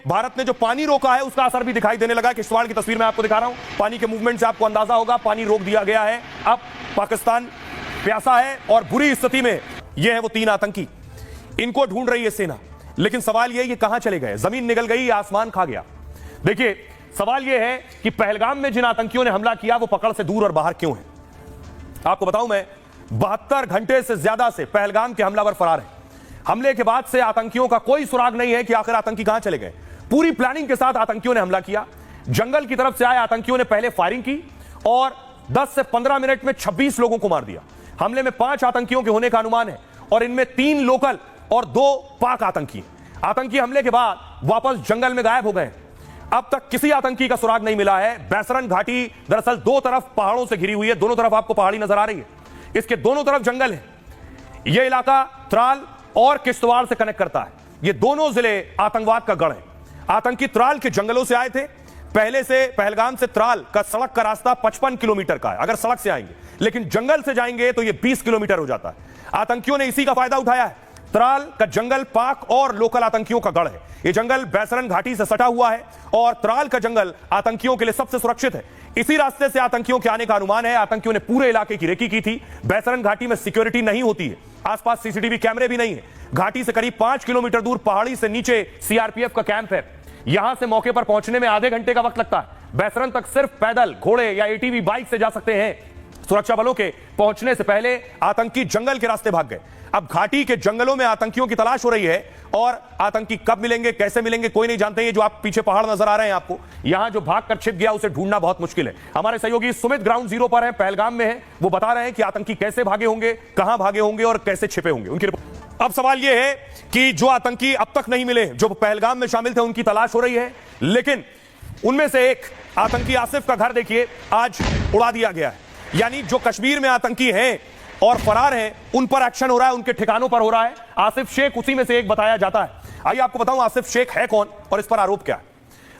भारत ने जो पानी रोका है उसका असर भी दिखाई देने लगा। किश्तवाड़ की तस्वीर मैं आपको दिखा रहा हूं, पानी के मूवमेंट से आपको अंदाजा होगा पानी रोक दिया गया है। अब पाकिस्तान प्यासा है और बुरी स्थिति में ये है वो 3 आतंकी, इनको ढूंढ रही है सेना। लेकिन सवाल ये कहां चले गए, जमीन निगल गई, आसमान खा गया। देखिए सवाल यह है कि पहलगाम में जिन आतंकियों ने हमला किया वो पकड़ से दूर और बाहर क्यों है। आपको बताऊं मैं, 72 घंटे से ज्यादा से पहलगाम के हमलावर फरार हैं। हमले के बाद से आतंकियों का कोई सुराग नहीं है कि आखिर आतंकी कहां चले गए। पूरी प्लानिंग के साथ आतंकियों ने हमला किया। जंगल की तरफ से आए आतंकियों ने पहले फायरिंग की और 10 से 15 मिनट में 26 लोगों को मार दिया। हमले में 5 आतंकियों के होने का अनुमान है और इनमें 3 लोकल और 2 पाक आतंकी। आतंकी हमले के बाद वापस जंगल में गायब हो गए। अब तक किसी आतंकी का सुराग नहीं मिला है। बैसरन घाटी दरअसल 2 तरफ पहाड़ों से घिरी हुई है, दोनों तरफ आपको पहाड़ी नजर आ रही है, इसके दोनों तरफ जंगल है। यह इलाका त्राल और किश्तवाड़ से कनेक्ट करता है। ये दोनों जिले आतंकवाद का गढ़ है। आतंकी त्राल के जंगलों से आए थे। पहले से पहलगाम से त्राल का सड़क का रास्ता 55 किलोमीटर का है अगर सड़क से आएंगे, लेकिन जंगल से जाएंगे तो यह 20 किलोमीटर हो जाता है। आतंकियों ने इसी का फायदा उठाया है। त्राल का जंगल पाक और लोकल आतंकियों का गढ़ है। यह जंगल बैसरन घाटी से सटा हुआ है और त्राल का जंगल आतंकियों के लिए सबसे सुरक्षित है। इसी रास्ते से आतंकियों के आने का अनुमान है। आतंकियों ने पूरे इलाके की रेकी की थी। बैसरन घाटी में सिक्योरिटी नहीं होती है, आसपास सीसीटीवी कैमरे भी नहीं है। घाटी से करीब 5 किलोमीटर दूर पहाड़ी से नीचे सीआरपीएफ का कैंप है। यहां से मौके पर पहुंचने में आधे घंटे का वक्त लगता है। बैसरन तक सिर्फ पैदल, घोड़े या एटीवी बाइक से जा सकते हैं। सुरक्षा बलों के पहुंचने से पहले आतंकी जंगल के रास्ते भाग गए। अब घाटी के जंगलों में आतंकियों की तलाश हो रही है और आतंकी कब मिलेंगे, कैसे मिलेंगे, कोई नहीं जानते। ये जो आप पीछे पहाड़ नजर आ रहे हैं आपको, यहां जो भाग कर छिप गया उसे ढूंढना बहुत मुश्किल है। हमारे सहयोगी सुमित ग्राउंड जीरो पर है, पहलगाम में है, वो बता रहे हैं कि आतंकी कैसे भागे होंगे, कहां भागे होंगे और कैसे छिपे होंगे। उनकी अब सवाल यह है कि जो आतंकी अब तक नहीं मिले, जो पहलगाम में शामिल थे, उनकी तलाश हो रही है। लेकिन उनमें से एक आतंकी आसिफ का घर देखिए आज उड़ा दिया गया है। यानी जो कश्मीर में आतंकी हैं और फरार हैं उन पर एक्शन हो रहा है, उनके ठिकानों पर हो रहा है। आसिफ शेख उसी में से एक बताया जाता है। आइए आपको बताऊं आसिफ शेख है कौन और इस पर आरोप क्या है।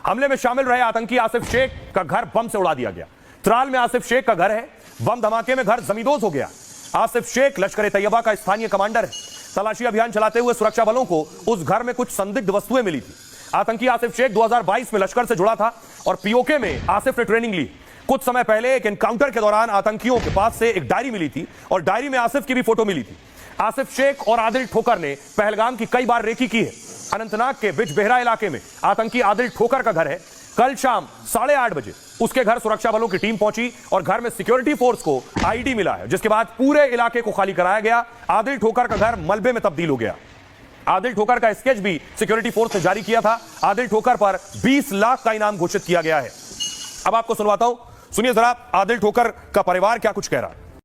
हमले में शामिल रहे आतंकी आसिफ शेख का घर बम से उड़ा दिया गया। त्राल में आसिफ शेख का घर है, बम धमाके में घर जमींदोज हो गया। आसिफ शेख लश्कर तैयबा का स्थानीय कमांडर है। तलाशी अभियान चलाते हुए सुरक्षा बलों को उस घर में कुछ संदिग्ध वस्तुएं मिली थी। आतंकी आसिफ शेख 2022 में लश्कर से जुड़ा था और पीओके में आसिफ ने ट्रेनिंग ली। कुछ समय पहले एक एनकाउंटर के दौरान आतंकियों के पास से एक डायरी मिली थी और डायरी में आसिफ की भी फोटो मिली थी। आसिफ शेख और आदिल ठोकर ने पहलगाम की कई बार रेकी की है। अनंतनाग के बिजबेहरा इलाके में आतंकी आदिल ठोकर का घर है। कल शाम 8:30 बजे उसके घर सुरक्षा बलों की टीम पहुंची और घर में सिक्योरिटी फोर्स को आईडी मिला है, जिसके बाद पूरे इलाके को खाली कराया गया। आदिल ठोकर का घर मलबे में तब्दील हो गया। आदिल ठोकर का स्केच भी सिक्योरिटी फोर्स ने जारी किया था। आदिल ठोकर पर 20 लाख का इनाम घोषित किया गया है। अब आपको सुनवाता हूं, सुनिए जरा आदिल ठोकर का परिवार क्या कुछ कह रहा है।